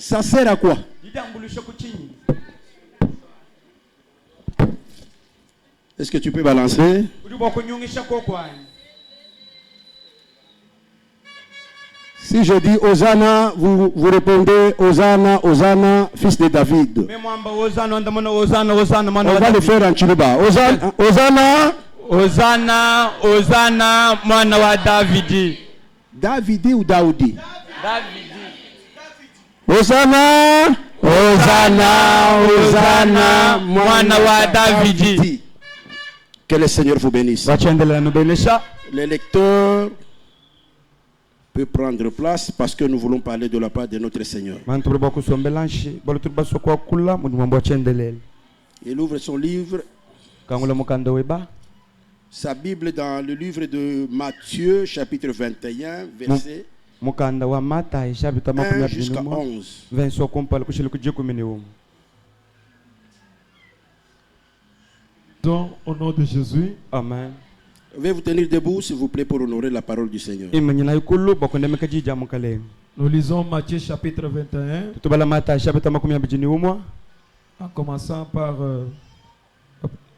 Ça sert à quoi? Est-ce que tu peux balancer? Si je dis Hosanna, vous répondez Hosanna, Hosanna, fils de David. On va le faire en Chiluba. Hosanna, Hosanna. Hosanna, Hosanna, mwana wa Davidi. Davidi ou Daoudi? Davidi. Hosanna, Hosanna, Hosanna, mwana wa Davidi. Que le Seigneur vous bénisse. Les lecteurs peuvent prendre place parce que nous voulons parler de la part de notre Seigneur. Il ouvre son livre, sa Bible dans le livre de Matthieu, chapitre 21, verset 1 jusqu'à 11. Donc, au nom de Jésus. Amen. Veuillez vous tenir debout, s'il vous plaît, pour honorer la parole du Seigneur. Nous lisons Matthieu chapitre 21. En commençant par...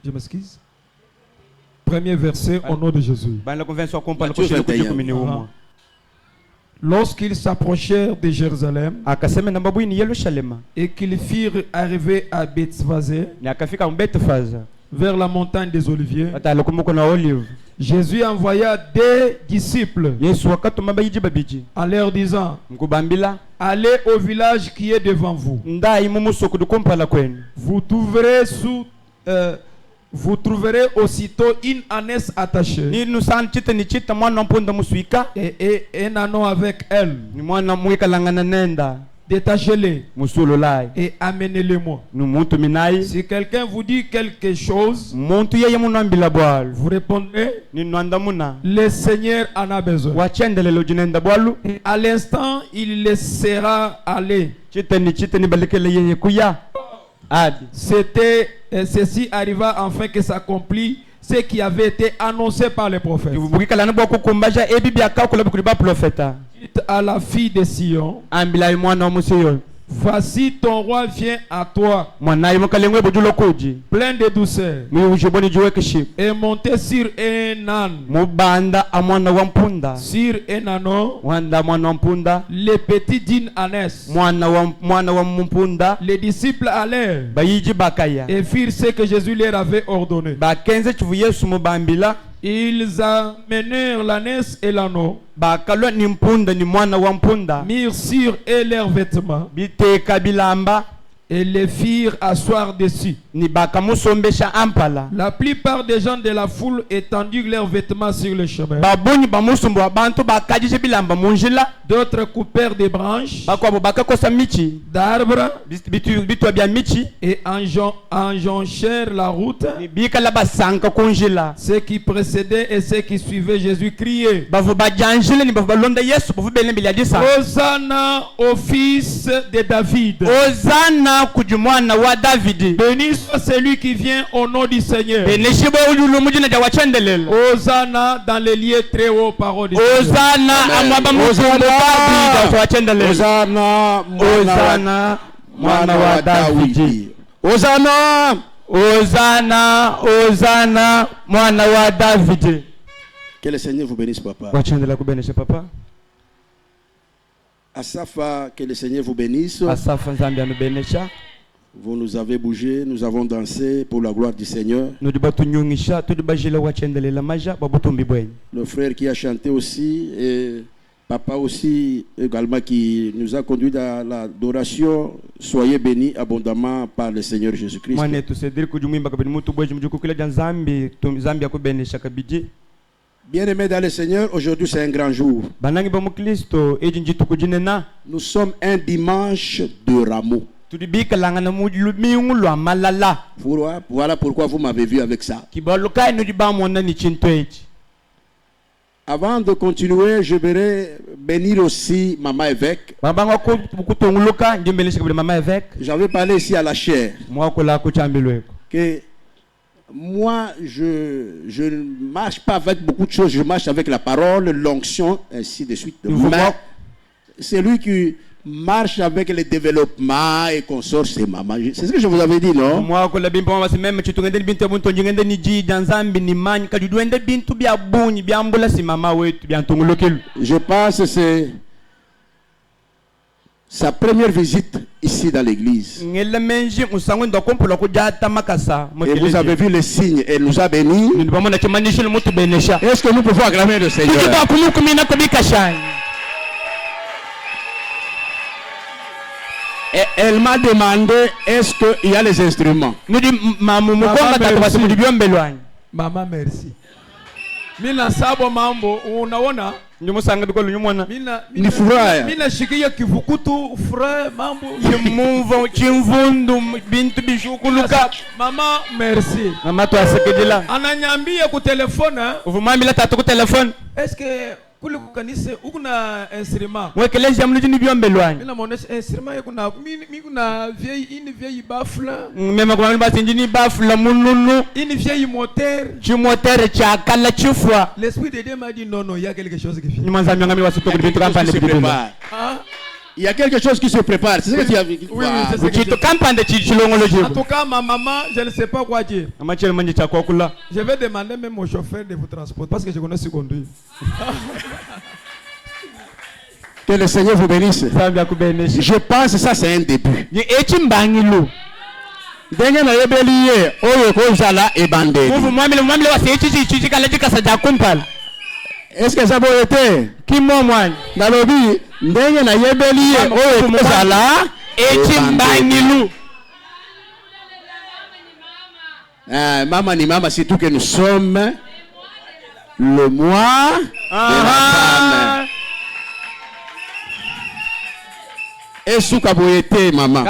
je m'excuse. Premier verset, au nom de Jésus. Matthieu 21. Lorsqu'ils s'approchèrent de Jérusalem et qu'ils firent arriver à Bethphagée, vers la montagne des Oliviers, Jésus envoya des disciples en leur disant: allez au village qui est devant vous. Vous trouverez aussitôt une ânesse attachée et un ânon avec elle. Détachez-les et amenez-les-moi. Si quelqu'un vous dit quelque chose, vous répondez: le Seigneur en a besoin. Et à l'instant, il laissera aller. Ceci arriva afin que s'accomplit ce qui avait été annoncé par les prophètes. À la fille de Sion: voici ton roi vient à toi, plein de douceur, et monté sur un âne, sur un ânon, les petits d'une ânesse. Les disciples allèrent et firent ce que Jésus leur avait ordonné. Ils amenèrent l'ânesse et l'ânon, mirent sur eux leurs vêtements et les firent asseoir dessus. La plupart des gens de la foule étendirent leurs vêtements sur le chemin. D'autres coupèrent des branches d'arbres et enjonchèrent la route. Ceux qui précédaient et ceux qui suivaient Jésus criaient: Hosanna au fils de David. Béni soit celui qui vient au nom du Seigneur. Hosanna dans les lieux très hauts, parole du Seigneur. Hosanna, Hosanna, mwana wa Davidi. Hosanna, Hosanna, Hosanna, mwana wa Davidi. Que le Seigneur vous bénisse, papa. Asafa, que le Seigneur vous bénisse. Vous nous avez bougé, nous avons dansé pour la gloire du Seigneur. Le frère qui a chanté aussi, et papa aussi également qui nous a conduit dans l'adoration. Soyez bénis abondamment par le Seigneur Jésus-Christ. Bien-aimés dans le Seigneur, aujourd'hui c'est un grand jour. Nous sommes un dimanche de Rameau. Voilà pourquoi vous m'avez vu avec ça. Avant de continuer, je voudrais bénir aussi Maman Évêque. J'avais parlé ici à la chaire que moi, je ne marche pas avec beaucoup de choses, je marche avec la parole, l'onction, ainsi de suite. Mais c'est lui qui marche avec le développement et consort ses mamans. C'est ce que je vous avais dit, non? Je pense que c'est sa première visite ici dans l'église. Et vous avez vu les signes, elle nous a bénis. Est-ce que nous pouvons acclamer le Seigneur? Et elle m'a demandé, est-ce qu'il y a les instruments? Maman, merci. Mina sabo mambo unaona Njumusanga bikolo nyumwana ni furaha. Mina shikia kivukutu furaha mambo chimumva chimvundu bintu bishukuluka. Mama merci. Mama to asekedila ananyambia ku telefona uvumambila tatu ku telefone. Est-ce que kule kukanise ukuna instrument wekeleza mluji ni byombelwani mina muonesha instrument kuna mimi kuna vieille baffle mema kwa basi njini baffle mununu une vieille moteur chimotere cha kala chifwa. L'esprit de Dieu m'a dit non il y a quelque chose qui vient. Nyumanza myanga miwa sitoko bintu kampande bidula. Il y a quelque chose qui se prépare. C'est ce que tu as vu. Oui, c'est ce que tu kampande chilongolo jibu. En tout cas ma maman, je ne sais pas quoi dire. Mama chele manje cha kokula. Je vais demander même au chauffeur de vous transporter parce que je connais ce conduire. Que le Seigneur vous bénisse. Je pense que ça c'est un début. Denye na yebeliye oyo ko zala ebande. Mwamile wa sechi chichi kala jikasa ja kumpala. Est-ce que ça peut être qui moi Nalobi ndenye na yebeliye oyo ko zala ebande. Maman ni mama, c'est tout que nous sommes le mois de la femme. Et sous kaboyete maman.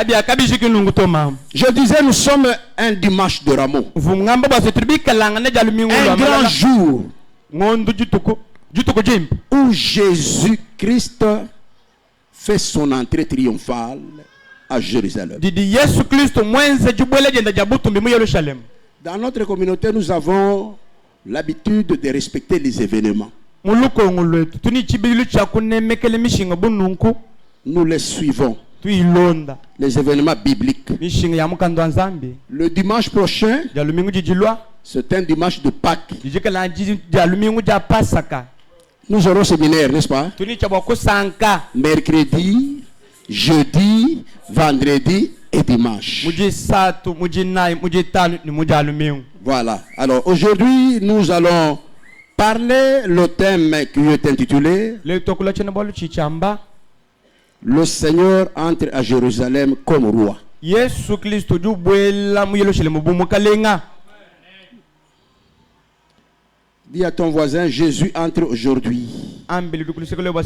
Je disais nous sommes un dimanche de Rameau. Un grand jour où Jésus-Christ fait son entrée triomphale à Jérusalem. Dans notre communauté, nous avons l'habitude de respecter les événements. Nous les suivons. Les événements bibliques. Le dimanche prochain, c'est un dimanche de Pâques. Nous aurons séminaire, n'est-ce pas? Mercredi, jeudi, vendredi et dimanche. Voilà. Alors aujourd'hui, nous allons parler le thème qui est intitulé Le Seigneur entre à Jérusalem comme roi. Dis à ton voisin, Jésus entre aujourd'hui à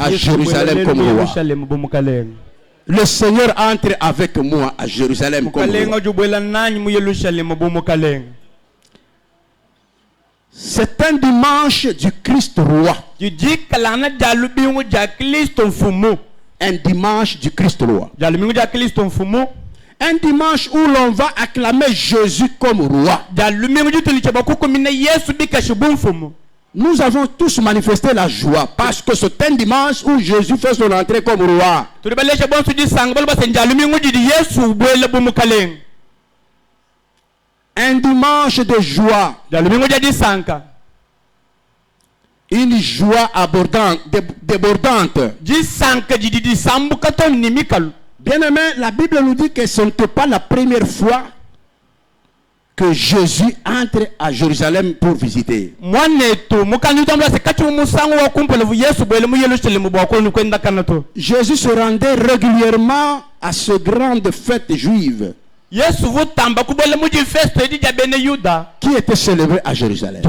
Jérusalem comme roi. Le Seigneur entre avec moi à Jérusalem comme roi. C'est un dimanche du Christ roi. Un dimanche du Christ roi. Un dimanche où l'on va acclamer Jésus comme roi. Nous avons tous manifesté la joie parce que c'est un dimanche où Jésus fait son entrée comme roi. Un dimanche de joie. Une joie débordante. Bien aimé, la Bible nous dit que ce n'était pas la première fois que Jésus entre à Jérusalem pour visiter. Jésus se rendait régulièrement à ce grande fête juive qui était célébrée à Jérusalem.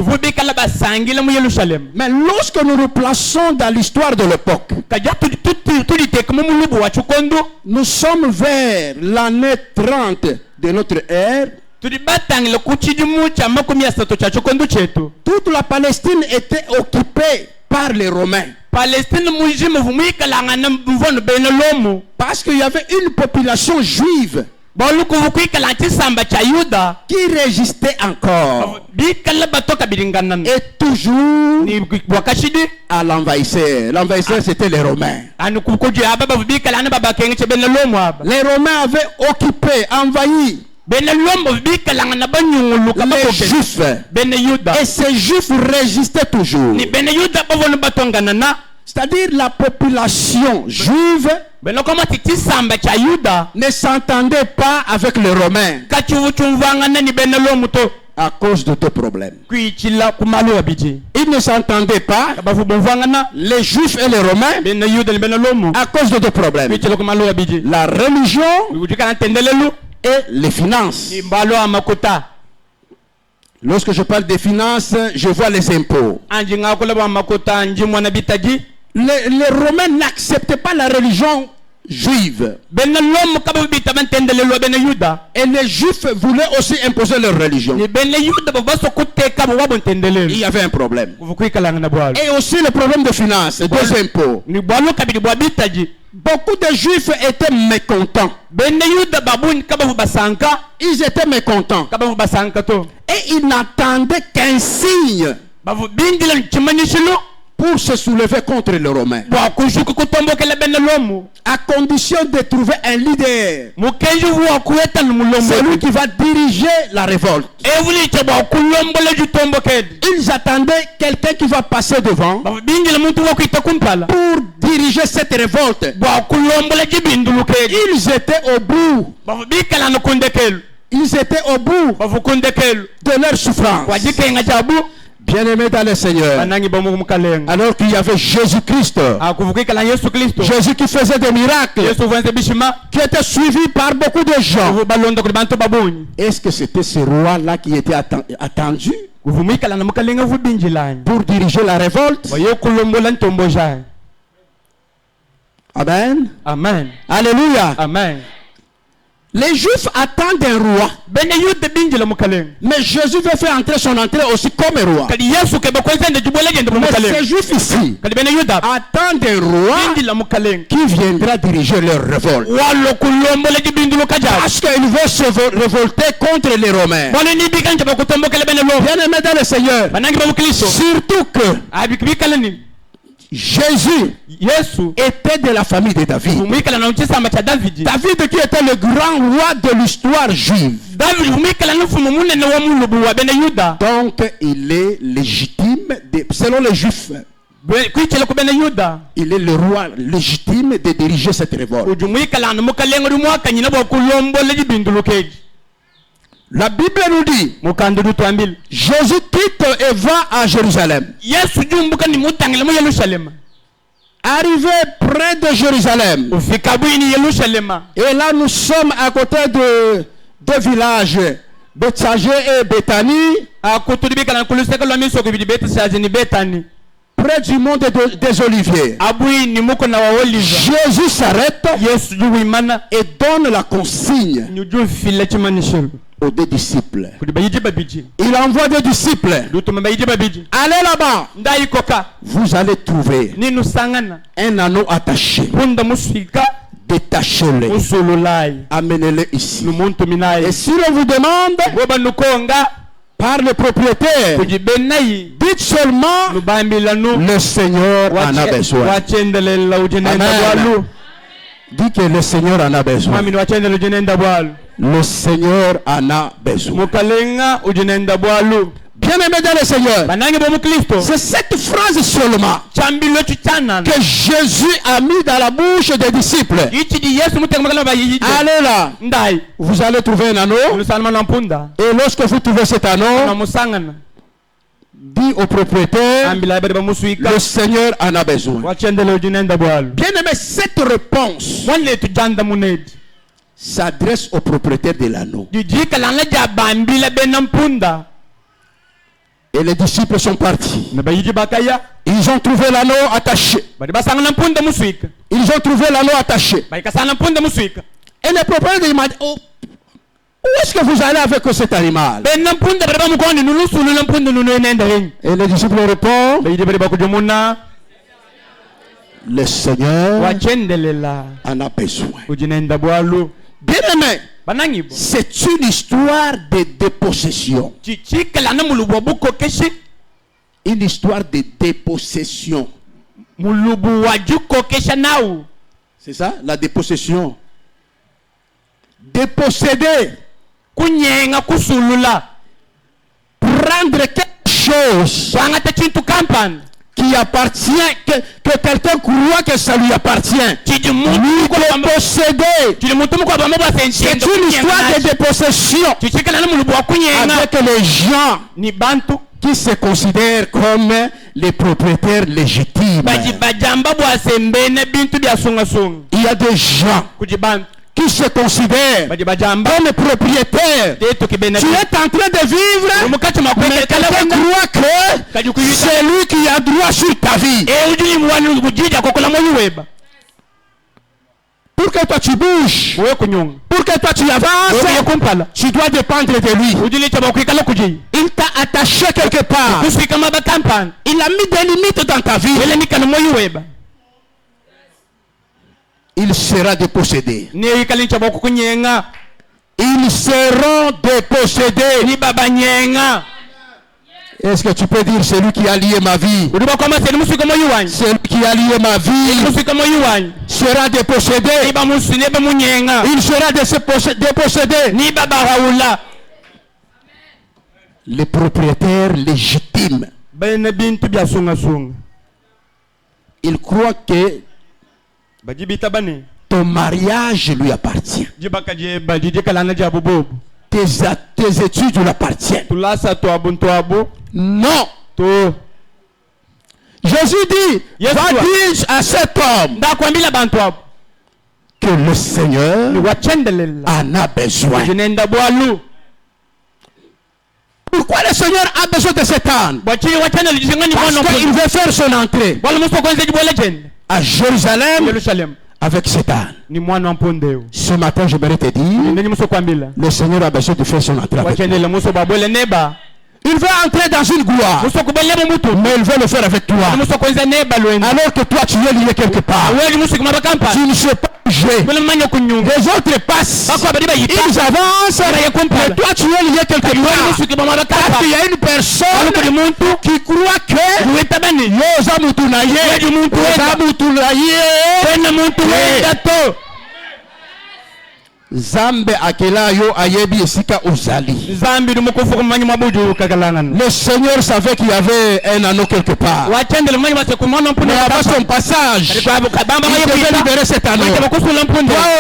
Mais lorsque nous nous plaçons dans l'histoire de l'époque, nous sommes vers l'année 30 de notre ère. Toute la Palestine était occupée par les Romains. Parce qu'il y avait une population juive qui résistait encore et toujours à l'envahisseur. L'envahisseur, c'était les Romains. Les Romains avaient occupé, envahi les Juifs. Et ces Juifs résistaient toujours. C'est-à-dire la population juive ne s'entendait pas avec les Romains à cause de deux problèmes. Ils ne s'entendaient pas, les Juifs et les Romains, à cause de deux problèmes. La religion et les finances. Lorsque je parle des finances, je vois les impôts. Les Romains n'acceptaient pas la religion juive. Et les Juifs voulaient aussi imposer leur religion. Il y avait un problème. Et aussi le problème de finances, des impôts. Beaucoup de Juifs étaient mécontents. Ils étaient mécontents. Et ils n'attendaient qu'un signe pour se soulever contre les Romains. À condition de trouver un leader. Celui qui va diriger la révolte. Ils attendaient quelqu'un qui va passer devant pour diriger cette révolte. Ils étaient au bout. Ils étaient au bout de leur souffrance. Bien-aimés dans le Seigneur, alors qu'il y avait Jésus-Christ, Jésus qui faisait des miracles, qui était suivi par beaucoup de gens. Est-ce que c'était ce roi-là qui était attendu pour diriger la révolte? Amen. Amen. Alléluia. Amen. Les Juifs attendent un roi. Mais Jésus veut faire entrer son entrée aussi comme un roi. Mais ces Juifs ici attendent un roi qui viendra diriger leur révolte. Parce qu'ils vont se révolter contre les Romains. Bien aimé dans le Seigneur. Surtout que Jésus était de la famille de David. David qui était le grand roi de l'histoire juive. Donc il est légitime, selon les Juifs. Il est le roi légitime de diriger cette révolte. La Bible nous dit, Jésus quitte et va à Jérusalem. Arrivé près de Jérusalem, et là nous sommes à côté de deux villages, Bethsagée et Béthanie, près du mont des Oliviers. Jésus s'arrête et donne la consigne aux deux disciples. Il envoie des disciples. Allez là-bas. Vous allez trouver un anneau attaché. Détachez-le. Amenez-le ici. Et si on vous demande par le propriétaire, dites seulement le Seigneur en a besoin. Amen. Dis que le Seigneur en a besoin. Le Seigneur en a besoin. Bien-aimé dans le Seigneur, c'est cette phrase seulement que Jésus a mis dans la bouche des disciples. Allez là, vous allez trouver un anneau. Et lorsque vous trouvez cet anneau, dit au propriétaire, le Seieur en a besoin. Bien-aimé, cette réponse s'adresse au propriétaire de l'anneau. Et les disciples sont partis. Ils ont trouvé l'anneau attaché. Ils ont trouvé l'anneau attaché. Et le propriétaire m'a dit, oh, où est-ce que vous allez avec cet animal? Et les disciples répondent, le Seigneur en a besoin. Bien-aimé, C'est une histoire de dépossession. Une histoire de dépossession. C'est ça, la dépossession. Déposséder. Prendre quelque chose qui appartient, que quelqu'un croit que ça lui appartient. Lui posséder. C'est une histoire de dépossession. Avec les gens qui se considèrent comme les propriétaires légitimes. Il y a des gens qui se considèrent comme les propriétaires. Tu es en train de vivre, mais quelqu'un croit que c'est lui qui a droit sur ta vie. Pour que toi tu bouges, pour que toi tu avances, tu dois dépendre de lui. Il t'a attaché quelque part. Il a mis des limites dans ta vie. Il sera dépossédé. Ils seront dépossédés. Est-ce que tu peux dire celui qui a lié ma vie? Celui qui a lié ma vie sera dépossédé. Il sera dépossédé. Les propriétaires légitimes. Ils croient que ton mariage lui appartient. Tes études lui appartiennent. Non. Jésus dit, va dire à cet homme que le Seigneur en a besoin. Pourquoi le Seigneur a besoin de cet âne? Parce qu'il veut faire son entrée à Jérusalem avec cet âne. Ce matin, je voudrais te dire, le Seigneur a besoin de faire son entrée avec toi. Il veut entrer dans une gloire, mais il veut le faire avec toi. Alors que toi, tu es lié quelque part. Tu ne sais pas bouger. Les autres passent, ils avancent, mais toi, tu es lié quelque part. Parce qu'il y a une personne qui croit que Zambe akelayo ayebi esika ozali. Le Seigneur savait qu'il y avait un anneau quelque part. Mais avant son passage, il devait libérer cet anneau. Toi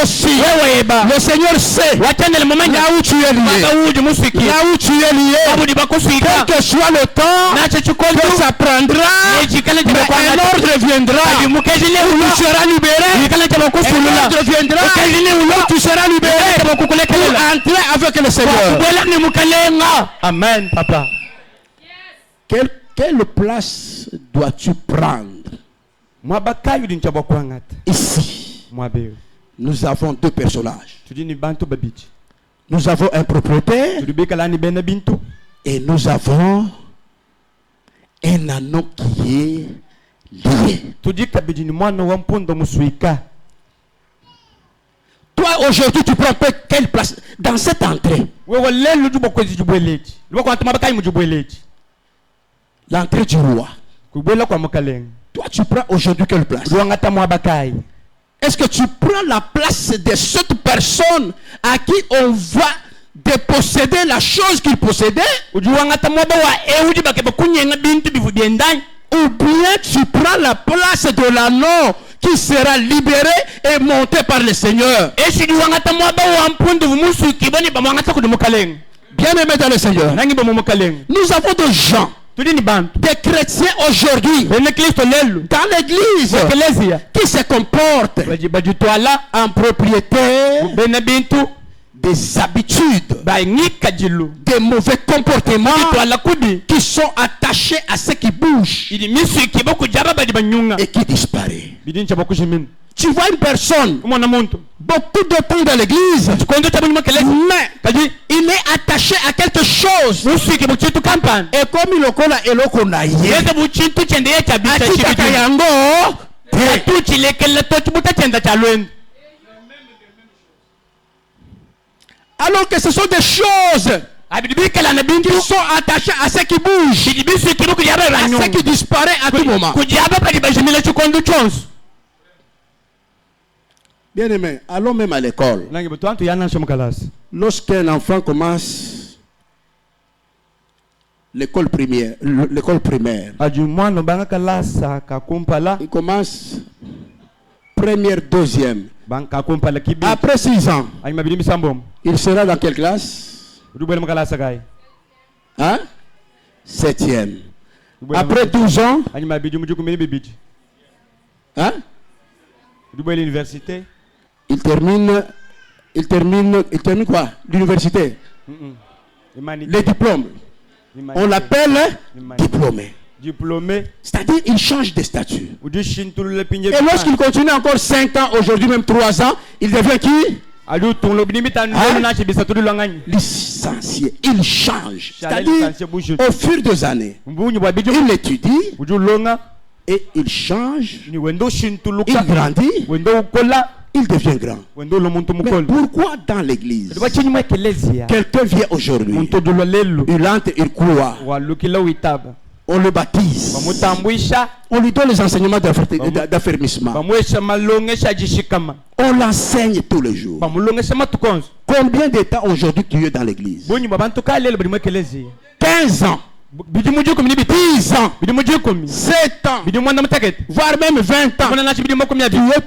aussi, le Seigneur sait là où tu es lié. Là où tu es lié, quel que soit le temps que ça prendra, mais un ordre viendra où tu seras libéré. Un ordre viendra où tu seras libéré. Pour entrer avec le Seigneur. Amen, papa. Quelle place dois-tu prendre? Ici, nous avons deux personnages. Nous avons un propriétaire et nous avons un anneau qui est lié. Toi aujourd'hui tu prends quelle place dans cette entrée? L'entrée du roi. Toi tu prends aujourd'hui quelle place? Est-ce que tu prends la place de cette personne à qui on va déposséder la chose qu'il possédait? Ou bien tu prends la place de l'anneau qui sera libéré et monté par le Seigneur? Bien aimé dans le Seigneur, nous avons des gens, des chrétiens aujourd'hui dans l'église qui se comportent en propriétaire des habitudes, des mauvais comportements qui sont attachés à ce qui bouge et qui disparaît. Tu vois une personne beaucoup de temps dans l'église, mais il est attaché à quelque chose. Et comme il est Alors que ce sont des choses qui sont attachées à ce qui bouge, à ce qui disparaît à tout moment. Bien aimé, allons même à l'école. Lorsqu'un enfant commence l'école primaire, il commence première, deuxième. Après 6 ans, il sera dans quelle classe? Hein? 7e. Après 12 ans, hein? Il termine quoi? L'université. Les diplômes. On l'appelle diplômé. C'est-à-dire il change de statut. Et lorsqu'il continue encore 5 ans, aujourd'hui même 3 ans, il devient qui? Licencié. Il change. C'est-à-dire au fur des années, il étudie et il change. Il grandit. Il devient grand. Mais pourquoi dans l'église, quelqu'un vient aujourd'hui, il entre, il croit, on le baptise, on lui donne les enseignements d'affermissement, on l'enseigne tous les jours. Combien de temps aujourd'hui tu es dans l'église? 15 ans, 10 ans, 7 ans, voire même 20 ans. Tu es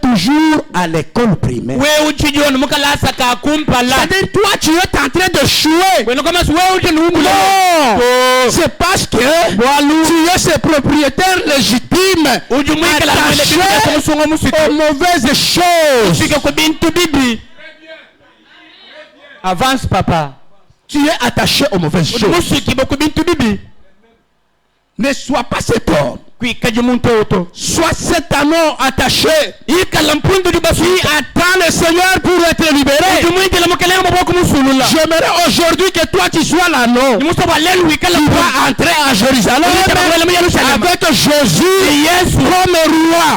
toujours à l'école primaire. C'est-à-dire toi tu es en train de jouer. Non, c'est parce que tu es ce propriétaire légitime attaché aux mauvaises choses. Avance, papa. Tu es attaché aux mauvaises choses. Ne sois pas cet homme. Sois cet anneau attaché qui attend le Seigneur pour être libéré. J'aimerais aujourd'hui que toi tu sois l'anneau qui va entrer à Jérusalem avec Jésus comme roi.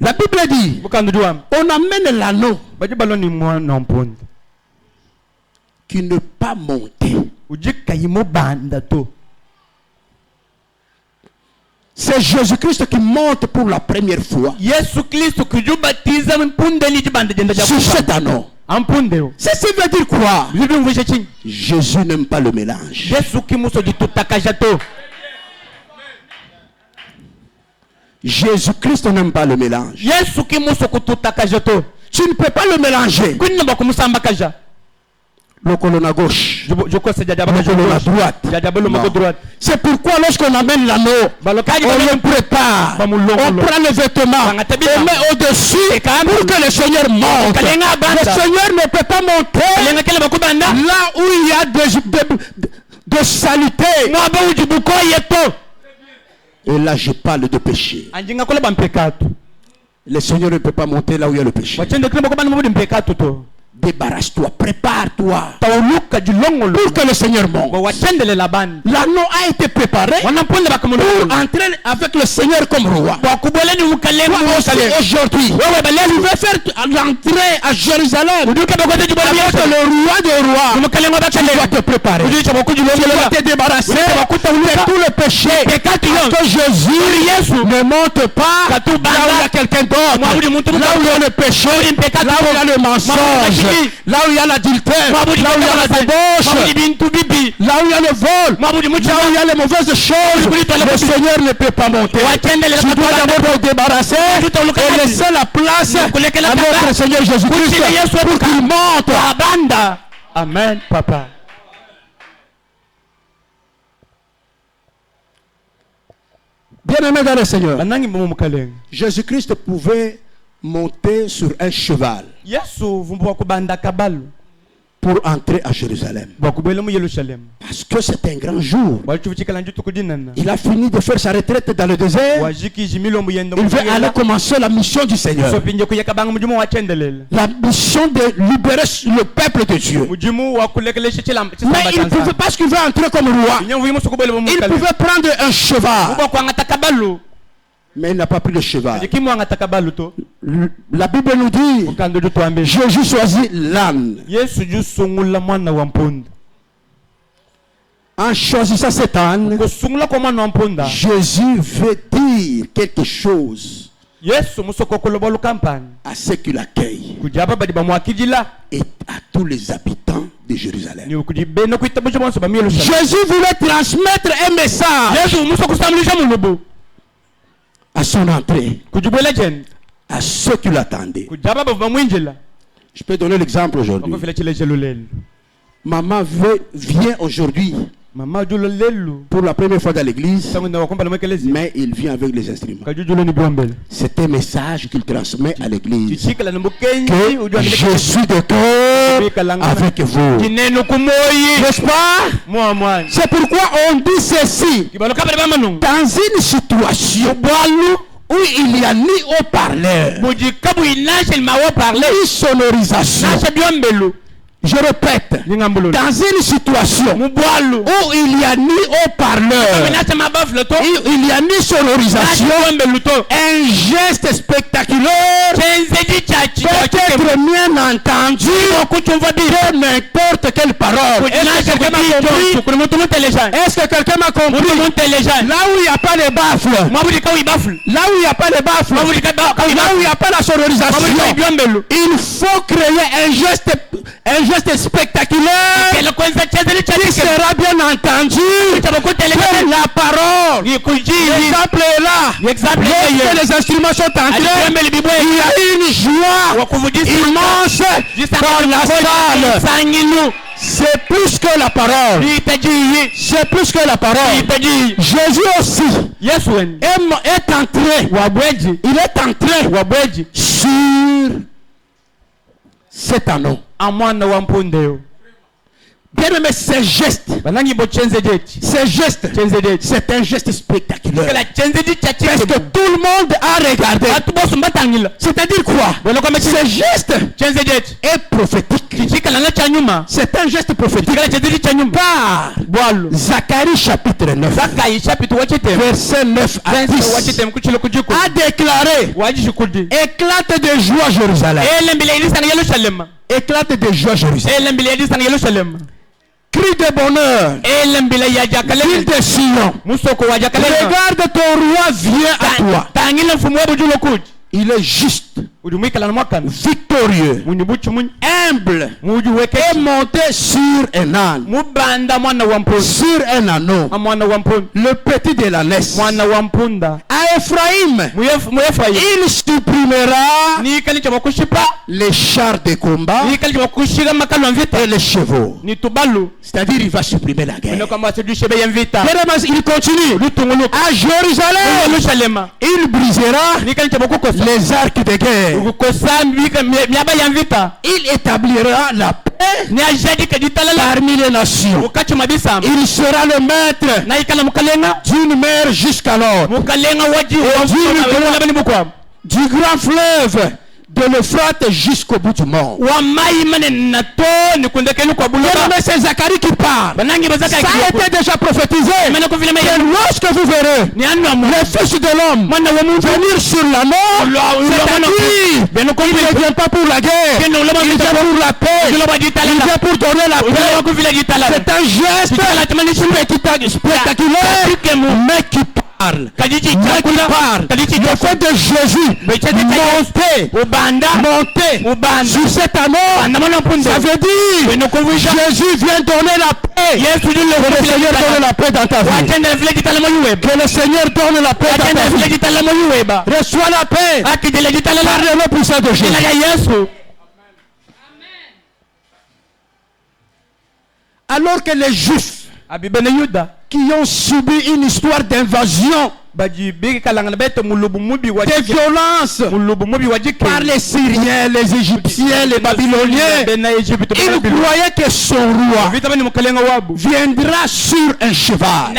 La Bible dit, on amène l'anneau qui ne pas monter. C'est Jésus-Christ qui monte pour la première fois sur cet anneau. Ceci veut dire quoi? Jésus n'aime pas le mélange. Jésus-Christ n'aime pas le mélange. Tu ne peux pas le mélanger. Le colonne à gauche, le colonne à droite. C'est pourquoi lorsqu'on amène l'anneau, on le prépare, on prend le vêtement, on met au-dessus pour que le Seigneur monte. Le Seigneur ne peut pas monter là où il y a de saleté. Et là je parle de péché. Le Seigneur ne peut pas monter là où il y a le péché. Débarrasse-toi, prépare-toi pour que le Seigneur monte. L'anneau a été préparé pour entrer avec le Seigneur comme roi. Aujourd'hui, tu veux faire l'entrée à Jérusalem avec le roi des rois. Tu dois te préparer. Tu dois te débarrasser de tout le péché. Que Jésus ne monte pas là où il y a quelqu'un d'autre. Là où il y a le péché, là où il y a le mensonge, là où il y a l'adultère, là où il y a la débauche, là où il y a le vol, là où il y a les mauvaises choses, le Seigneur ne peut pas monter. Tu dois d'abord te débarrasser et laisser la place à notre Seigneur Jésus-Christ pour qu'il monte. Amen, papa. Bien-aimé dans le Seigneur, Jésus-Christ pouvait monter sur un cheval pour entrer à Jérusalem. Parce que c'est un grand jour. Il a fini de faire sa retraite dans le désert. Il veut aller commencer la mission du Seigneur. La mission de libérer le peuple de Dieu. Mais il pouvait, parce qu'il veut entrer comme roi, il pouvait prendre un cheval. Mais il n'a pas pris le cheval. La Bible nous dit, Jésus choisit l'âne. En choisissant cet âne, Jésus veut dire quelque chose à ceux qui l'accueillent et à tous les habitants de Jérusalem. Jésus voulait transmettre un message à son entrée, à ceux qui l'attendaient. Je peux donner l'exemple aujourd'hui. Maman vient aujourd'hui pour la première fois dans l'église, mais il vient avec les instruments. C'est un message qu'il transmet à l'église, que je suis de cœur avec vous. N'est-ce pas? C'est pourquoi on dit ceci. Dans une situation où il n'y a ni haut-parleur, ni sonorisation. Je répète, dans une situation où il n'y a ni haut-parleur, il n'y a ni sonorisation, un geste spectaculaire peut être bien entendu de n'importe quelle parole. Est-ce que quelqu'un m'a compris? Là où il n'y a pas de baffle, là où il n'y a pas de baffle, là où il n'y a pas la sonorisation, il faut créer un geste spectaculaire qui sera bien entendu que la parole. L'exemple est là. Lorsque les instruments sont entrés, il y a une joie immense dans la salle. C'est plus que la parole. C'est plus que la parole. Jésus aussi est entré. Il est entré sur cet anneau. Bien aimé, ces gestes, c'est un geste spectaculaire. Parce que tout le monde a regardé. C'est-à-dire quoi? Ce geste est prophétique. C'est un geste prophétique. Car Zacharie chapitre 9, verset 9 à 10 a déclaré: éclate de joie Jérusalem. Éclate de joie Jérusalem. Crie de bonheur, ville de Sion. Regarde, ton roi vient à toi. Il est juste, victorieux, humble, et monté sur un âne, sur un anneau, le petit de la laisse. À Ephraïm, il supprimera les chars de combat et les chevaux. C'est-à-dire, il va supprimer la guerre. Il continue. À Jérusalem, il brisera les arcs de guerre. Il établira la paix parmi les nations. Il sera le maître d'une mer jusqu'à l'autre, du grand fleuve de l'Euphrate jusqu'au bout du monde. C'est Zacharie qui parle. Ça a été déjà prophétisé. Et lorsque vous verrez le Fils de l'homme venir sur la mort, c'est-à-dire, il ne vient pas pour la guerre, il vient pour la paix, il vient pour donner la paix. C'est un geste spectaculaire, mais qui parle. Le fait de Jésus monter sur cet anneau, ça veut dire Jésus vient donner la paix. Que le Seigneur donne la paix dans ta vie. Que le Seigneur donne la paix dans ta vie. Reçois la paix par le nom puissant de Jésus. Alors que les Juifs qui ont subi une histoire d'invasion, de violence par les Syriens, les Égyptiens, les Babyloniens, ils croyaient que son roi viendra sur un cheval.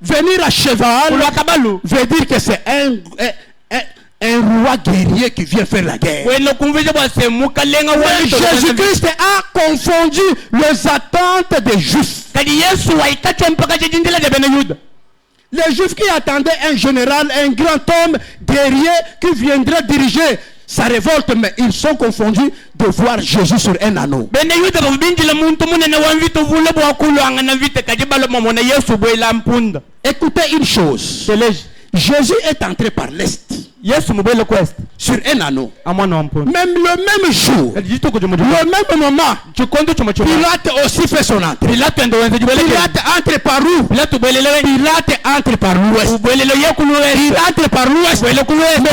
Venir à cheval veut dire que c'est un roi guerrier qui vient faire la guerre. Jésus-Christ a confondu les attentes des Juifs. Les Juifs qui attendaient un général, un grand homme guerrier qui viendrait diriger sa révolte, mais ils sont confondus de voir Jésus sur un anneau. Écoutez une chose. Jésus est entré par l'Est. Sur un anneau. Même le même jour, le même moment, Pilate aussi fait son entrée. Pilate entre par où? Pilate entre par l'ouest. Il entre par l'ouest. Mais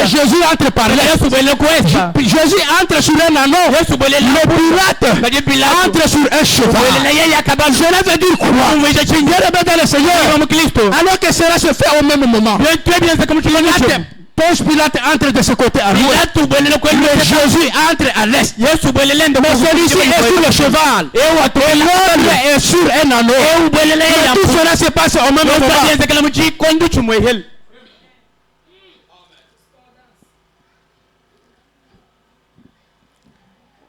Jésus entre par l'est. Jésus entre sur un anneau. Le Pilate entre sur un cheval. Cela veut dire quoi? Bien le Seigneur. Alors que cela se fait au même moment. Ponce Pilate entre de ce côté à l'ouest. Mais Jésus entre à l'est. Mais celui-ci est sur le cheval. Et l'autre est sur un anneau. Et tout cela se passe au même moment.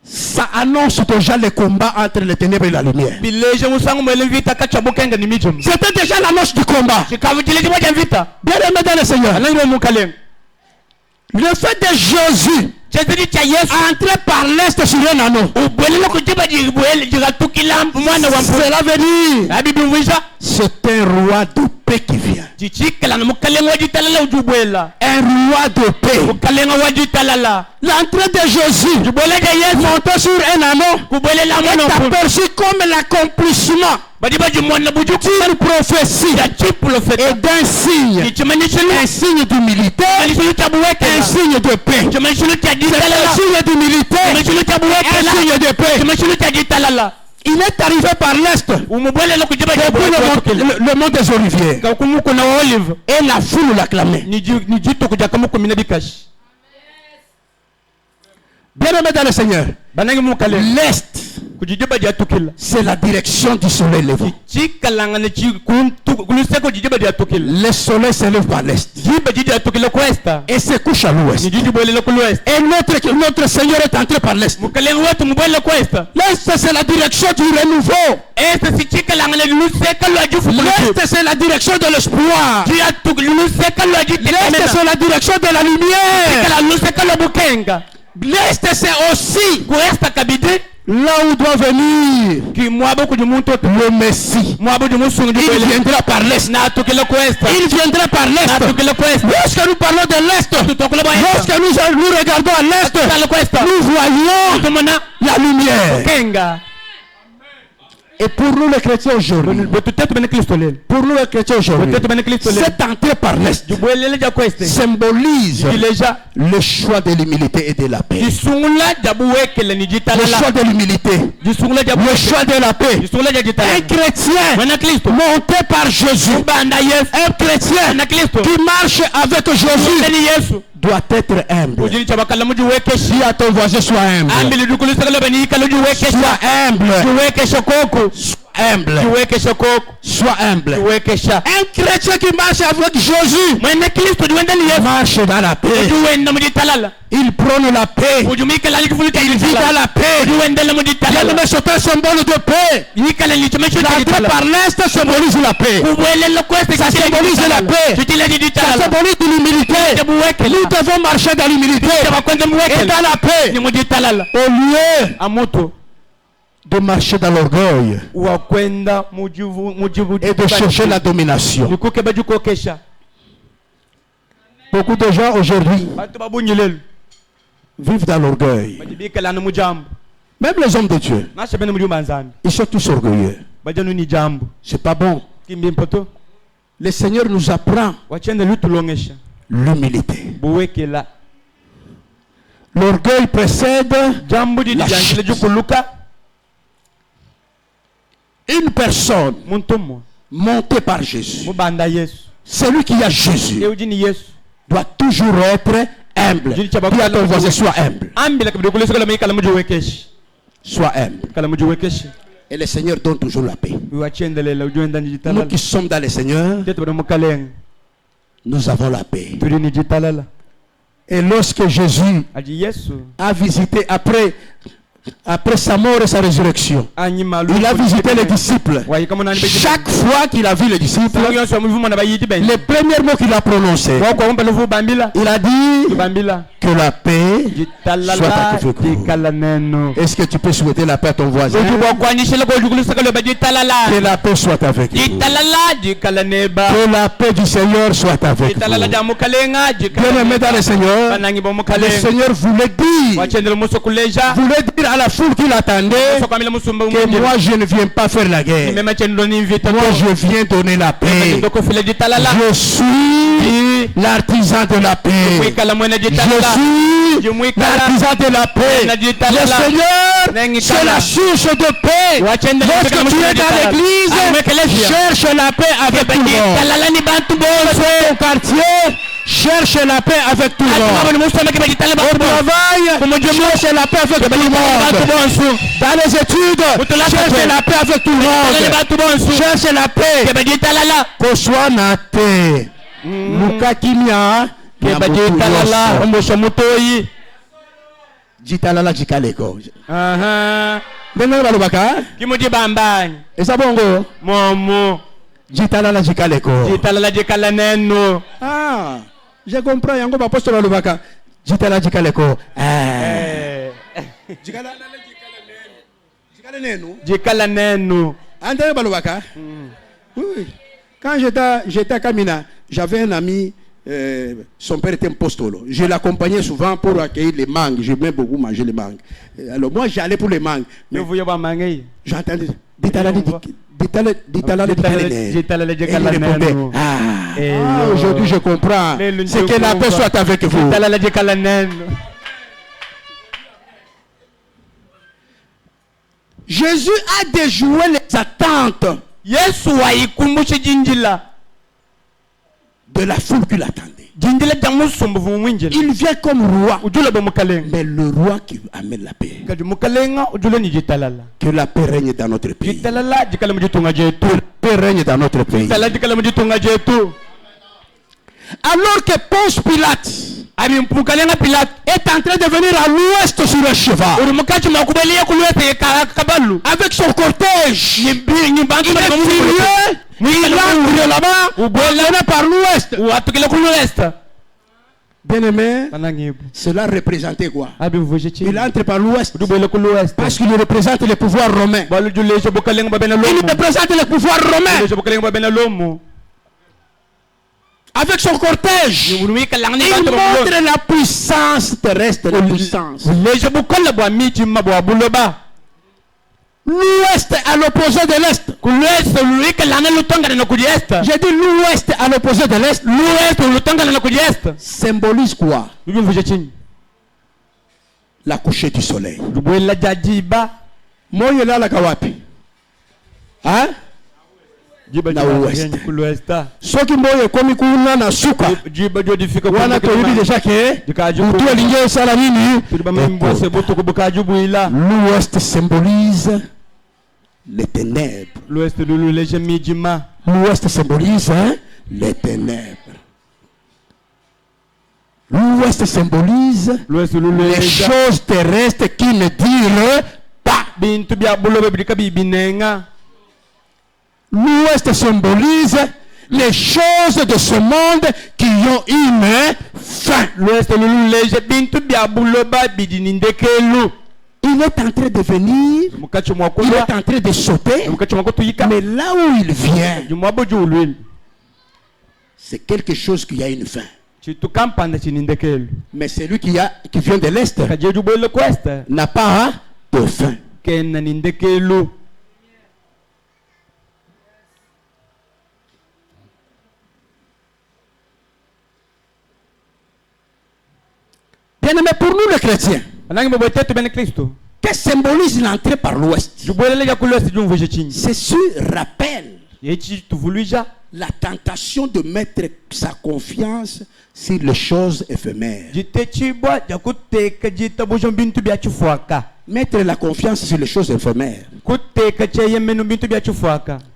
Ça annonce déjà le combat entre les ténèbres et la lumière. C'était déjà l'annonce du combat. Bien aimé dans le Seigneur. Le fait de Jésus entrer par l'est sur un anneau, cela veut dire c'est un roi de paix qui vient. Un roi de paix. L'entrée de Jésus monté sur un anneau est aperçu comme l'accomplissement d'une prophétie et d'un signe. Un signe d'humilité, un signe de paix. C'est un signe d'humilité, un signe de paix. Il est arrivé par l'est, depuis le mont des Oliviers, et la foule l'acclamait. Bien aimé dans le Seigneur, l'est, c'est la direction du soleil levant. Le soleil se lève par l'est et se couche à l'ouest. Et notre Seigneur est entré par l'est. L'est, c'est la direction du renouveau. L'est, c'est la direction de l'espoir. L'est, c'est la direction de la lumière. L'est, c'est aussi là où doit venir le Messie. Il viendra par l'est. Il viendra par l'est. Lorsque nous parlons de l'est, lorsque nous regardons à l'est, nous voyons la lumière. Et pour nous les chrétiens aujourd'hui, cette entrée par l'est symbolise le choix de l'humilité et de la paix. Le choix de l'humilité, le choix de la paix. Un chrétien monté par Jésus, un chrétien qui marche avec Jésus doit être humble. Si à ton voisin, sois humble. Sois humble. Sois humble. Un chrétien qui marche avec Jésus marche dans la paix. Il prône la paix. Il vit dans la paix. C'est un symbole de paix. L'entrée par l'est symbolise la paix. Ça symbolise la paix. Ça symbolise l'humilité. Nous devons marcher dans l'humilité et dans la paix. Au lieu de marcher dans l'orgueil et de chercher la domination. Beaucoup de gens aujourd'hui vivent dans l'orgueil. Même les hommes de Dieu, ils sont tous orgueilleux. C'est pas bon. Le Seigneur nous apprend l'humilité. L'orgueil précède la chute. Une personne montée par Jésus, celui qui a Jésus, doit toujours être humble. Dis à ton voisin, sois humble. Sois humble. Et le Seigneur donne toujours la paix. Nous qui sommes dans le Seigneur, nous avons la paix. Et lorsque Jésus a visité après Après sa mort et sa résurrection, il a visité les disciples. Chaque fois qu'il a vu les disciples, les premiers mots qu'il a prononcés, il a dit que la paix soit avec vous. Est-ce que tu peux souhaiter la paix à ton voisin? Que la paix soit avec vous. Que la paix du Seigneur soit avec vous. Bien-aimés dans le Seigneur, le Seigneur voulait dire à la foule qui l'attendait que moi je ne viens pas faire la guerre. Moi je viens donner la paix. Je suis l'artisan de la paix. Je suis l'artisan de la paix. Le Seigneur, c'est la source de paix. Lorsque tu es dans l'église, cherche la paix avec tout le monde. Dans ton quartier, cherche la paix avec tout le monde. Au travail, cherche la paix avec tout le monde. Dans les études, cherche la paix avec tout le monde. Cherche la paix. Qu'on soit naté. Luka kimia. Jitalala jikaleko. Benga balobaka. Kimudi bambani. Esa bongo. Momo. Jitalala jikaleko. Jitalala jikalaneno. Ah, je comprends yango apostole balobaka. Jitalala jikaleko. Jikalaneno. André balobaka. Oui. Quand j'étais à Kamina, j'avais un ami. Son père était un postole. Je l'accompagnais souvent pour accueillir les mangues. J'aimais beaucoup manger les mangues. Alors moi j'allais pour les mangues. J'entendais. Aujourd'hui je comprends. C'est que la paix soit avec vous. Jésus a déjoué les attentes de la foule qui l'attendait. Il vient comme roi, mais le roi qui amène la paix. Que la paix règne dans notre pays. Que la paix règne dans notre pays. Alors que Ponce Pilate est en train de venir à l'ouest sur un cheval avec son cortège. Il est furieux. Il entre là-bas par l'ouest. Bien-aimé, cela représentait quoi? Il entre par l'ouest parce qu'il représente le pouvoir romain. Il représente le pouvoir romain. Avec son cortège, il montre la puissance terrestre, la puissance. L'ouest à l'opposé de l'est. J'ai dit l'ouest à l'opposé de l'est. Symbolise quoi? La couchée du soleil. Moye la kawapi. Hein? Na ouest. Soki moye komi kuna na suka. Wana toyebi déjà que mutu elingi esala nini? L'ouest symbolise les ténèbres. L'ouest symbolise les ténèbres. L'ouest symbolise les choses terrestres qui ne durent pas. L'ouest symbolise les choses de ce monde qui ont une fin. Il est en train de venir, il est en train de sauter, mais là où il vient, c'est quelque chose qui a une fin. Mais celui qui vient de l'Est n'a pas de fin. Bien aimé, pour nous les chrétiens, que symbolise l'entrée par l'ouest? C'est ce rappel la tentation de mettre sa confiance sur les choses éphémères. Mettre la confiance sur les choses éphémères.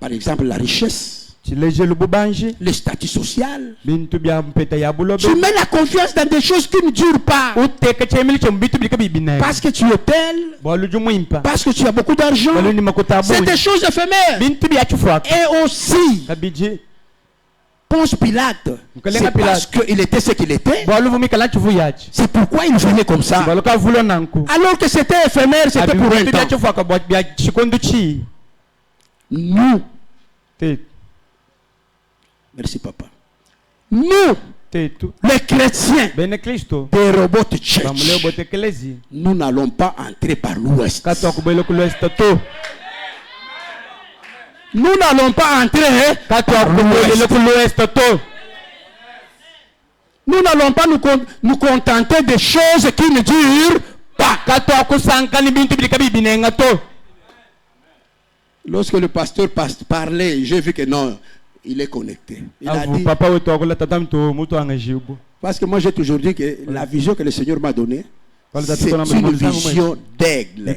Par exemple, la richesse. le statut social. Tu mets la confiance dans des choses qui ne durent pas. Parce que tu es tel, parce que tu as beaucoup d'argent. C'est des choses éphémères. Et aussi, Ponce Pilate, c'est parce qu'il était ce qu'il était. C'est pourquoi il venait comme ça. Alors que c'était éphémère, c'était pour un temps. Nous, merci papa. Nous, les chrétiens des robots church, nous n'allons pas entrer par l'ouest. Nous n'allons pas entrer par l'ouest. Nous n'allons pas nous contenter des choses qui ne durent pas. Lorsque le pasteur parlait, j'ai vu que non, il est connecté. Il a dit, parce que moi j'ai toujours dit que la vision que le Seigneur m'a donnée, c'est une vision d'aigle.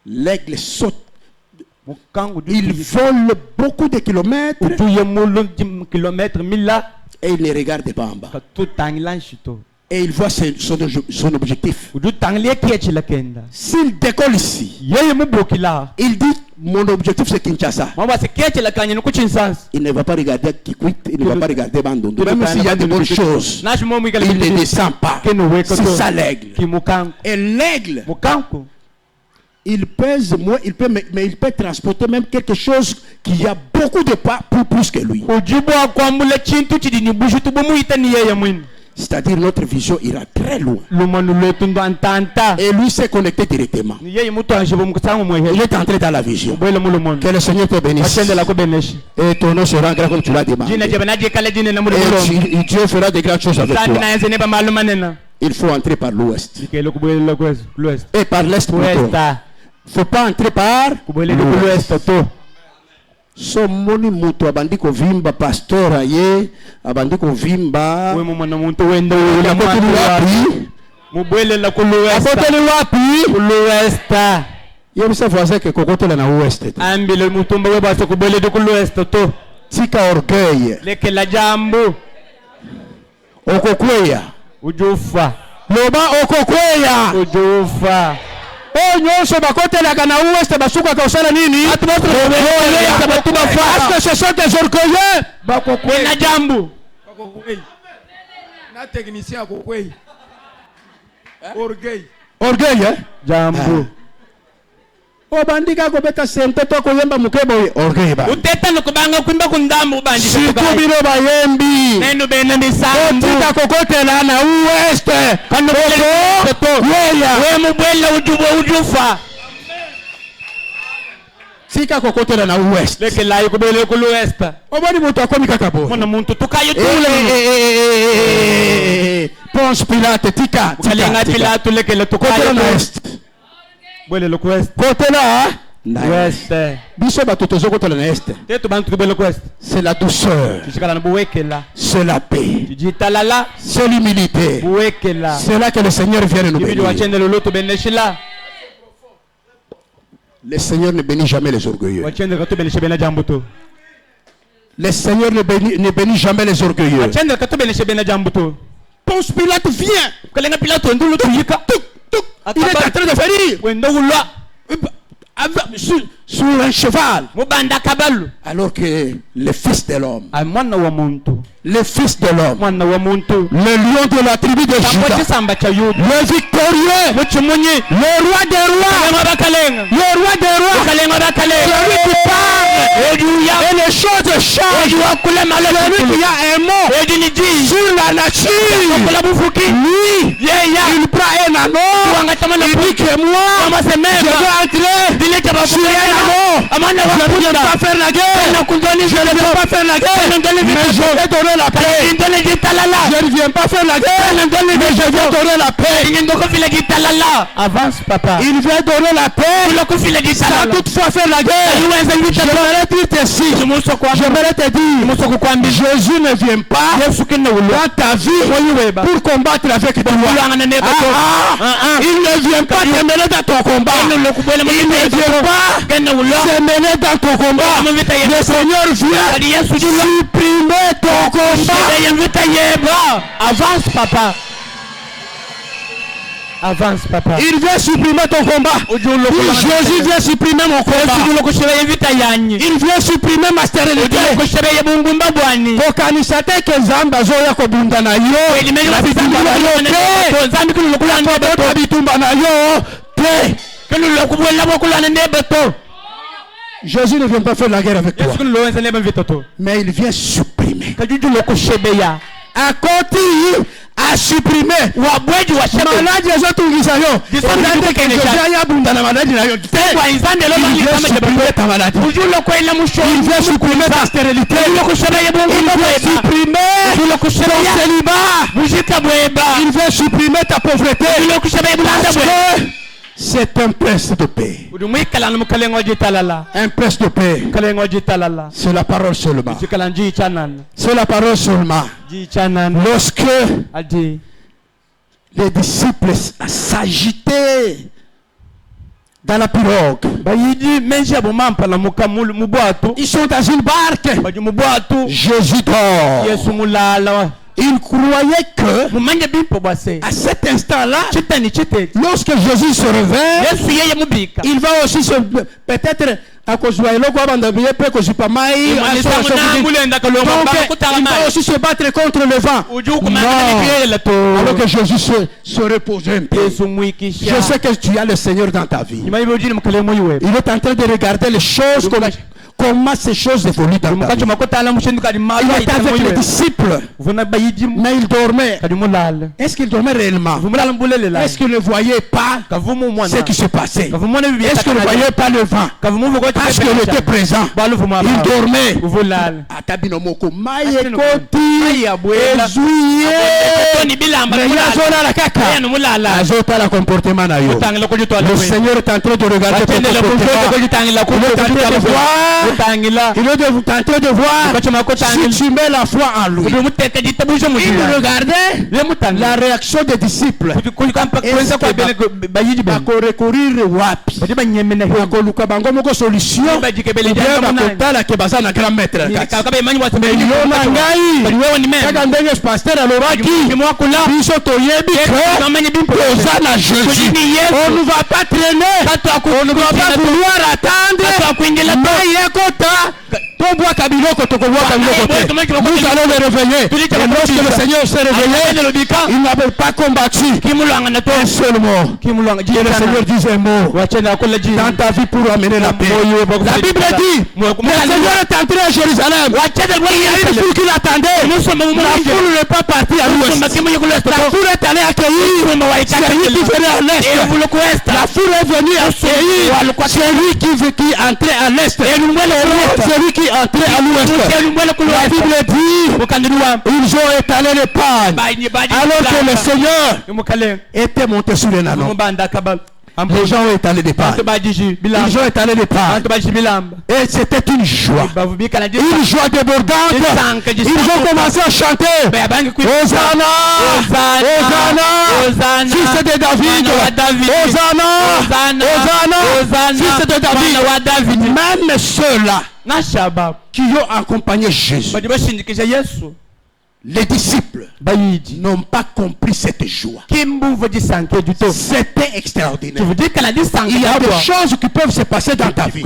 L'aigle saute. Il vole beaucoup de kilomètres et il ne regarde pas en bas. Et il voit son objectif. S'il décolle ici, il dit mon objectif c'est Kinshasa. Il ne va pas regarder Kikwit, il ne va pas regarder Bandundu. Même s'il y a de bonnes choses, il ne descend pas. C'est ça l'aigle. Et l'aigle, il pèse moins, mais il peut transporter même quelque chose qui a beaucoup de pas pour plus que lui. C'est-à-dire notre vision ira très loin. Et lui s'est connecté directement. Il est entré dans la vision. Que le Seigneur te bénisse. Et ton nom sera grand comme tu l'as demandé. Et Dieu fera de grandes choses avec toi. Il faut entrer par l'ouest. Et par l'est plutôt. Il ne faut pas entrer par l'ouest. So moni mutu abandi kovimba pastor aye abandi kovimba mubwelela kuluwesta yebisa voisin ke kokotela na ouest ambile mutumba we basa kubwele kuluwesta to tika orgueil lekela jambo okokweya ujufa loba okokweya ujufa nyonso bakotelaka na ouest basuka kosala nini? Parce que ce sont des orgueilleux. Bakokwena jambo. Na technicien akokwei. Orgueil. Orgueil, hein? Jambo. Obandika kobeta sente to koyemba mukebo orgueil ba. Uteta nokubanga kwimba kundambo bandi. Sikubiro bayembi. Nenu bena misambu. Tika kokotela na ouest. Kano yeya. We mubwela ujufa. Tika kokotela na ouest. Lekela yukubele ku ouest. Obani mutu akomi kaka bo. Mona muntu tukayo tule. Ponce Pilate tika. Chalenga Pilate lekela tukayo na ouest. Bwele lo ouest. Kotela ouest. Biso batotozo kotela na est. Tetu bantu kubele ouest. C'est la douceur. C'est la paix. C'est l'humilité. C'est là que le Seigneur vient de nous bénir. Le Seigneur ne bénit jamais les orgueilleux. Le Seigneur ne bénit jamais les orgueilleux. Ponce Pilate vient. Il est en train de venir sur un cheval. Alors que le Fils de l'homme, le Fils de l'homme, le lion de la tribu de Juda, le victorieux, le roi des rois, celui qui parle et les choses changent, celui qui a un mot sur la nature, lui, il prend un anneau, il dit que moi, je vais entrer sur un anneau, je ne vais pas faire la guerre, mais je vais donner la paix. Je ne viens pas faire la guerre, mais je vais donner la paix. Avance papa. Il vient donner la paix sans toutefois faire la guerre. J'aimerais dire ceci. J'aimerais te dire, Jésus ne vient pas dans ta vie pour combattre avec toi. Il ne vient pas te mener dans ton combat. Il ne vient pas se mêler dans ton combat. Le Seigneur vient supprimer ton combat. Avance, papa. Avance, papa. Il vient supprimer ton combat. Jésus vient supprimer mon combat. Il vient supprimer ma stérilité. Pokanisate ke nzamba zoya kobunda na yo. Bitumba na yo. Jésus ne vient pas faire la guerre avec toi. Mais il vient supprimer. À côté, à supprimer. Malade, les autres ils ont. Il vient supprimer ta maladie. Il vient supprimer ta stérilité. Il vient supprimer ton célibat. Il vient supprimer ta pauvreté. Parce que c'est un prince de paix. Un prince de paix. C'est la parole seulement. C'est la parole seulement. Lorsque les disciples s'agitaient dans la pirogue, ils sont dans une barque. Jésus dort. Il croyait que à cet instant-là, lorsque Jésus se réveille, il va aussi se peut-être à cause de il va aussi se battre contre le vent. Non. Alors que Jésus se repose un peu. Je sais que tu as le Seigneur dans ta vie. Il est en train de regarder les choses comment ces choses évoluent dans ta vie. Il était avec les disciples, mais il dormait. Est-ce qu'il dormait réellement? Est-ce qu'il ne voyait pas ce qui se passait? Est-ce qu'il ne voyait pas le vent? Parce qu'il était présent. Il dormait. Le Seigneur est en train de regarder ton comportement. Il est en train de voir si tu mets la foi en lui. Il regardait la réaction des disciples. Recourir wapi solution grand maître. On ne va pas traîner. On ne va pas vouloir attendre. Nous allons le réveiller. Et lorsque le Seigneur s'est réveillé, il n'avait pas combattu un seul mot. Et le Seigneur disait un mot dans ta vie pour amener la paix. La Bible dit, le Seigneur est entré à Jérusalem. Il y a une foule qui l'attendait. La foule n'est pas partie à l'ouest. La foule est allée accueillir celui qui venait à l'est. La foule est venue accueillir celui qui entrait à l'est. Celui qui entrait à l'ouest. La Bible dit, ils ont étalé les pagnes alors que le Seigneur était monté sur les nanons. Les gens ont étalé des pagnes. Ils ont étalé des pagnes. Et c'était une joie. Une joie débordante. Ils ont commencé à chanter. Hosanna, Hosanna, fils de David. Hosanna, Hosanna, fils de David. Même ceux-là qui ont accompagné Jésus, les disciples n'ont pas compris cette joie. C'était extraordinaire. Il y a des choses qui peuvent se passer dans ta vie.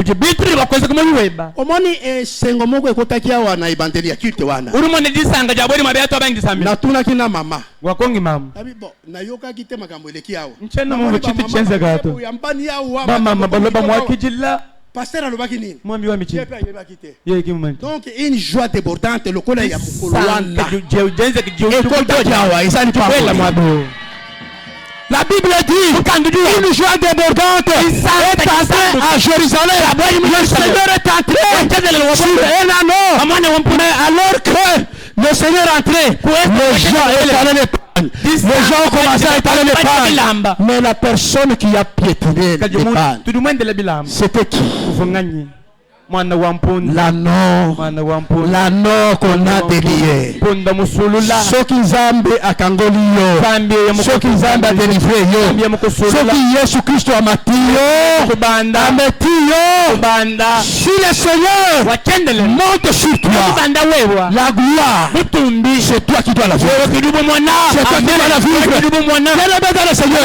Pasteur alobaki nini? Donc une joie débordante le kola ya mukoloana. La Bible dit une joie débordante est entrée à Jérusalem. Le Seigneur est entré sur un anneau. Mais alors que le Seigneur est entré, les gens étalaient les pagnes. Les gens ont commencé à étaler les pagnes. Mais la personne qui a piétiné les pagnes, c'était qui? L'anneau qu'on a délié. Ceux qui zambé à Kangolio, ceux qui zambé à délivrer yo, ceux qui Jésus Christ a matio, si le Seigneur monte sur toi, la gloire, c'est toi qui dois la vivre. C'est toi qui dois la vivre. Dans le Seigneur,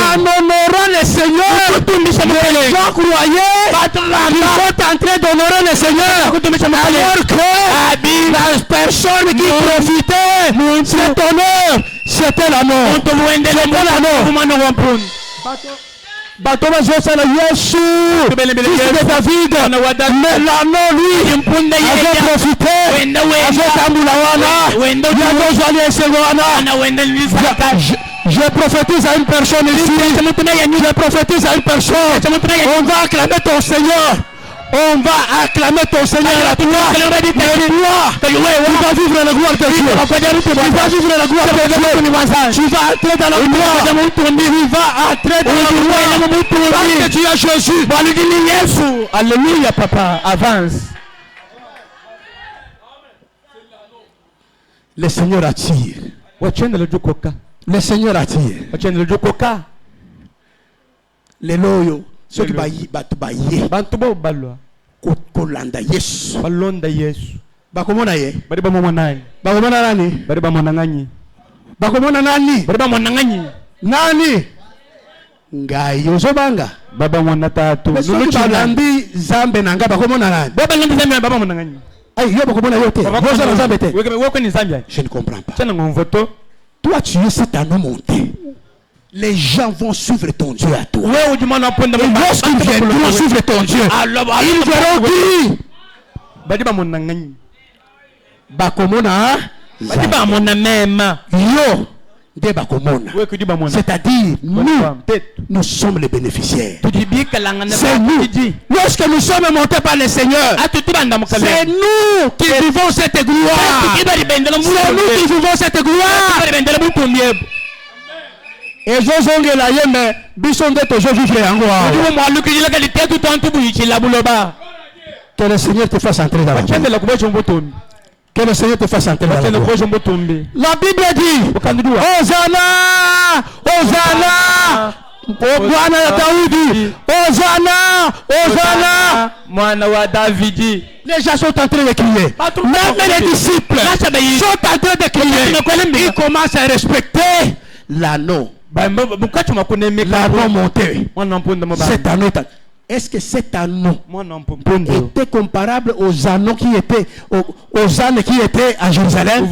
en honorant le Seigneur, les gens croyaient qu'ils sont en train d'honorer le Seigneur, alors que la personne qui profitait cet honneur, c'était la mort. Bateau Josala Yesu, fils de David, mais l'anneau lui avait profité, avait Tamboulawana, je prophétise à une personne ici, je prophétise à une personne, on va acclamer ton Seigneur. On va acclamer ton Seigneur à toi. Mais toi, tu vas vivre la gloire de Dieu. Tu vas vivre la gloire de Dieu. Tu vas entrer dans la gloire. Tu vas entrer dans la gloire. Parce que tu as Jésus. Alléluia, papa. Avance. Le Seigneur attire. Le Seigneur attire. Les loyaux. Ceux qui baillent. Kolanda Yesu. Balonda Yesu. Bakomona ye. Bari bamona nani? Bakomona nani? Bari bamona nani? Bakomona nani? Bari bamona nani? Nani? Ngai yozobanga. Baba mwana tatu. Lulu balandi zambe nanga bakomona nani? Baba balandi zambe baba mona nani? Ay yo bakomona yote. Boza na zambe te. Weko ni Zambia. Je ne comprends pas. Tena ngomvoto. Toi tu es cet anneau monté. Les gens vont suivre ton Dieu à toi. Et lorsqu'ils viendront suivre ton Dieu, ils verront qui? Bakomona. Bakomona même. Yo. C'est-à-dire, nous sommes les bénéficiaires. C'est nous. Lorsque nous sommes montés par le Seigneur, c'est nous qui vivons cette gloire. C'est nous qui vivons cette gloire. Et je zonge la yeme bisonde toujours vivre encore. Que le Seigneur te fasse entrer dans la gloire. Que le Seigneur te fasse entrer dans la gloire. La Bible dit Hosanna, Hosanna, au Bwana ya Daudi. Hosanna, Hosanna, Mwana wa Davidi. Les gens sont en train de crier. Même les disciples sont en train de crier. Ils commencent à respecter l'anneau. L'anneau monté. Cet anneau. Est-ce que cet anneau était comparable aux anneaux qui étaient aux ânes qui étaient à Jérusalem?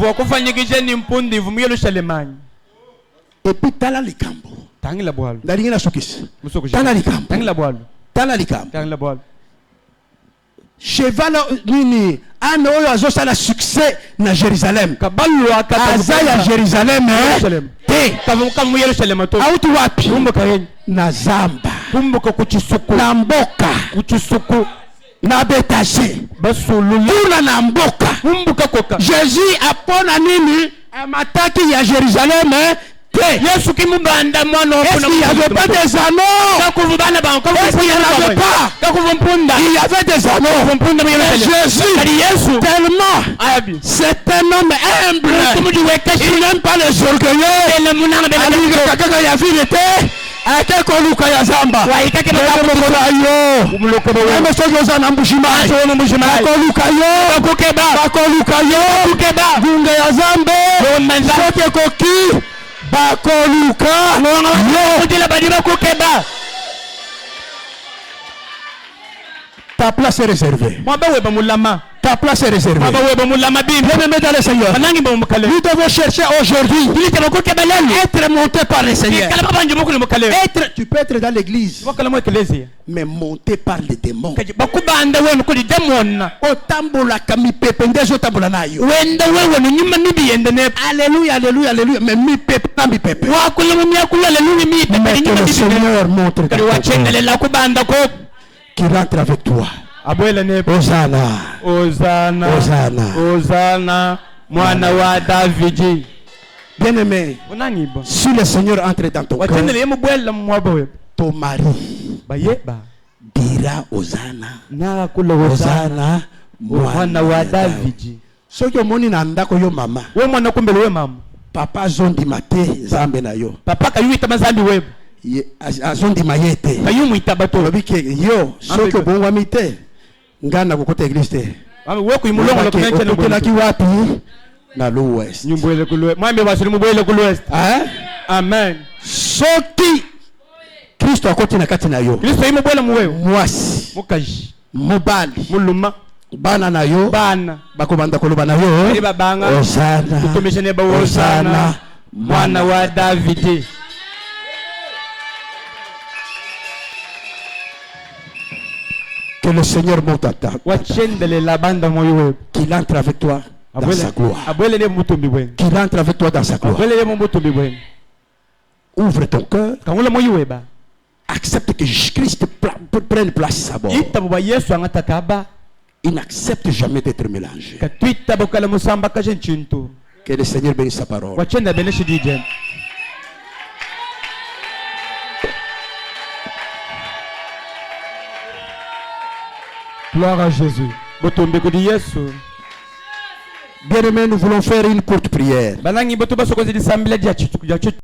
Et puis tala likambo. Dalingina sukis. Tala likambo. Tala likambo. Cheval nini ane oyo azosala succès na Jérusalem. Aza ya Jérusalem te. Auti wapi? Na zamba. Na mboka. Na betache. Tuna na mboka. Jésus apona nini amataki ya Jérusalem est-ce qu'il n'y avait pas des anneaux? Est-ce qu'il n'y en avait pas? Il y avait des anneaux. Mais Jésus, tellement, c'est un homme humble. Il n'aime pas les orgueilleux. Bakoluka ta place est réservée. Ta place est réservée. Bien-aimé dans le Seigneur, nous devons chercher aujourd'hui être monté par le Seigneur. Tu peux être dans l'église, mais monté par les démons. Alléluia, alléluia, alléluia. Mais mi pepe. Mais que le Seigneur montre qui rentre avec toi. Hosanna. Hosanna. Hosanna. Hosanna. Mwana wa Davidi. Bien-aimé, si le Seigneur entre dans ton cœur, ton mari dira Hosanna. Na kula Hosanna mwana wa David. Soki omoni na ndako yo mama. We mwana kumbele we mama. Papa zondi mate zambe na yo. Papa kayuita mazambi we. Azondi mayete. Kayumu itabato. Lobike yo soki obongwa mite. Ngana kokota eglise. We kuimulongo lo kumenche no kuna ki wapi? Na l'ouest. Nyumbwele kulwe. Mwambe basuri mubwele kulwest. Amen. Soki Kristo akoti na kati na yo. Kristo imo bwele muwewe. Mwasi. Mukaji. Mobali. Muluma. Bana na yo. Bana. Bakobanda koloba na yo. Riba banga. Hosanna. Kutumishene ba Hosanna. Mwana wa David. Que le Seigneur monte à table. Qu'il entre avec toi dans sa gloire. Qu'il entre avec toi dans sa gloire. Ouvre ton cœur. Accepte que Christ prenne place à bord. Il n'accepte jamais d'être mélangé. Que le Seigneur bénisse sa parole. Gloire à Jésus. Bien-aimés, nous voulons faire une courte prière.